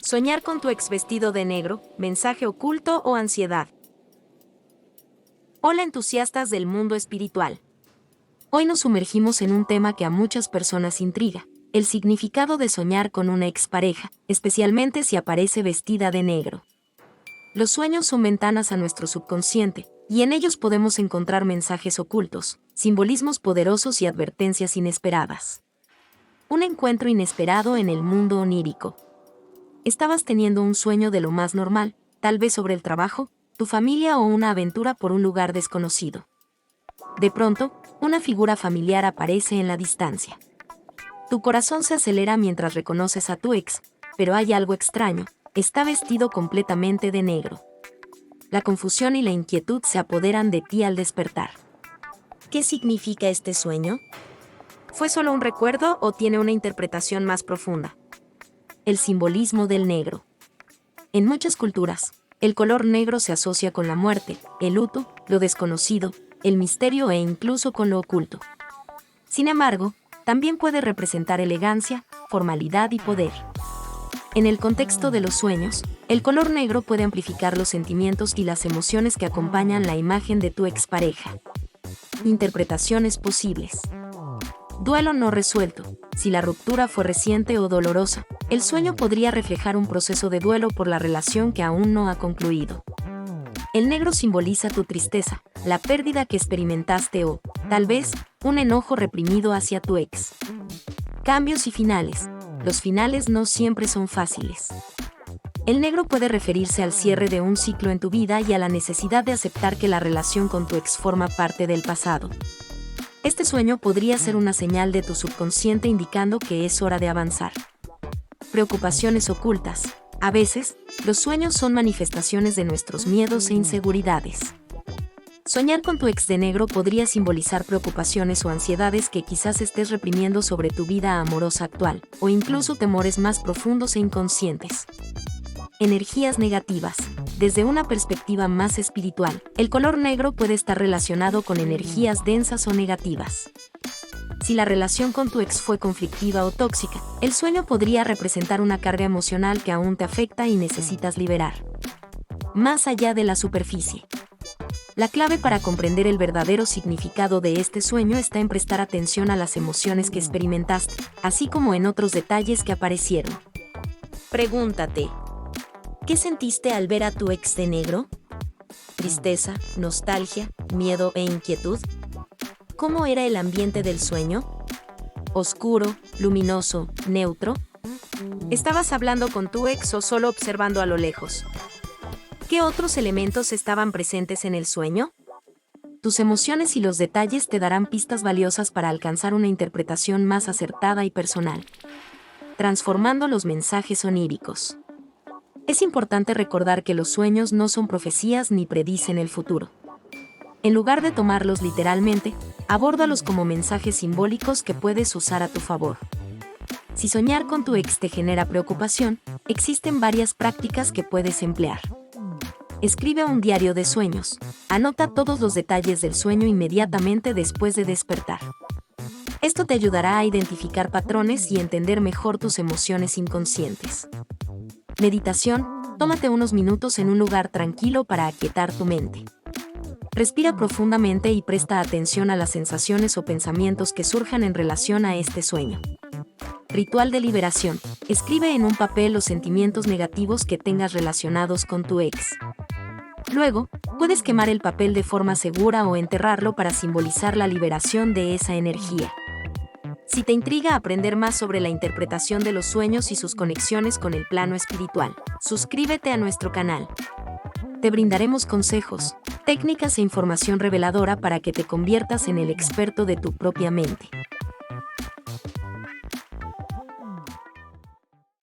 Soñar con tu ex vestido de negro, mensaje oculto o ansiedad. Hola entusiastas del mundo espiritual. Hoy nos sumergimos en un tema que a muchas personas intriga, el significado de soñar con una expareja, especialmente si aparece vestida de negro. Los sueños son ventanas a nuestro subconsciente, y en ellos podemos encontrar mensajes ocultos, simbolismos poderosos y advertencias inesperadas. Un encuentro inesperado en el mundo onírico. Estabas teniendo un sueño de lo más normal, tal vez sobre el trabajo, tu familia o una aventura por un lugar desconocido. De pronto, una figura familiar aparece en la distancia. Tu corazón se acelera mientras reconoces a tu ex, pero hay algo extraño, está vestido completamente de negro. La confusión y la inquietud se apoderan de ti al despertar. ¿Qué significa este sueño? ¿Fue solo un recuerdo o tiene una interpretación más profunda? El simbolismo del negro. En muchas culturas, el color negro se asocia con la muerte, el luto, lo desconocido, el misterio e incluso con lo oculto. Sin embargo, también puede representar elegancia, formalidad y poder. En el contexto de los sueños, el color negro puede amplificar los sentimientos y las emociones que acompañan la imagen de tu expareja. Interpretaciones posibles. Duelo no resuelto. Si la ruptura fue reciente o dolorosa, el sueño podría reflejar un proceso de duelo por la relación que aún no ha concluido. El negro simboliza tu tristeza, la pérdida que experimentaste o, tal vez, un enojo reprimido hacia tu ex. Cambios y finales. Los finales no siempre son fáciles. El negro puede referirse al cierre de un ciclo en tu vida y a la necesidad de aceptar que la relación con tu ex forma parte del pasado. Este sueño podría ser una señal de tu subconsciente indicando que es hora de avanzar. Preocupaciones ocultas. A veces, los sueños son manifestaciones de nuestros miedos e inseguridades. Soñar con tu ex de negro podría simbolizar preocupaciones o ansiedades que quizás estés reprimiendo sobre tu vida amorosa actual, o incluso temores más profundos e inconscientes. Energías negativas. Desde una perspectiva más espiritual, el color negro puede estar relacionado con energías densas o negativas. Si la relación con tu ex fue conflictiva o tóxica, el sueño podría representar una carga emocional que aún te afecta y necesitas liberar. Más allá de la superficie. La clave para comprender el verdadero significado de este sueño está en prestar atención a las emociones que experimentaste, así como en otros detalles que aparecieron. Pregúntate. ¿Qué sentiste al ver a tu ex de negro? ¿Tristeza, nostalgia, miedo e inquietud? ¿Cómo era el ambiente del sueño? ¿Oscuro, luminoso, neutro? ¿Estabas hablando con tu ex o solo observando a lo lejos? ¿Qué otros elementos estaban presentes en el sueño? Tus emociones y los detalles te darán pistas valiosas para alcanzar una interpretación más acertada y personal. Transformando los mensajes oníricos. Es importante recordar que los sueños no son profecías ni predicen el futuro. En lugar de tomarlos literalmente, abórdalos como mensajes simbólicos que puedes usar a tu favor. Si soñar con tu ex te genera preocupación, existen varias prácticas que puedes emplear. Escribe un diario de sueños. Anota todos los detalles del sueño inmediatamente después de despertar. Esto te ayudará a identificar patrones y entender mejor tus emociones inconscientes. Meditación. Tómate unos minutos en un lugar tranquilo para aquietar tu mente. Respira profundamente y presta atención a las sensaciones o pensamientos que surjan en relación a este sueño. Ritual de liberación. Escribe en un papel los sentimientos negativos que tengas relacionados con tu ex. Luego, puedes quemar el papel de forma segura o enterrarlo para simbolizar la liberación de esa energía. Si te intriga aprender más sobre la interpretación de los sueños y sus conexiones con el plano espiritual, suscríbete a nuestro canal. Te brindaremos consejos, técnicas e información reveladora para que te conviertas en el experto de tu propia mente.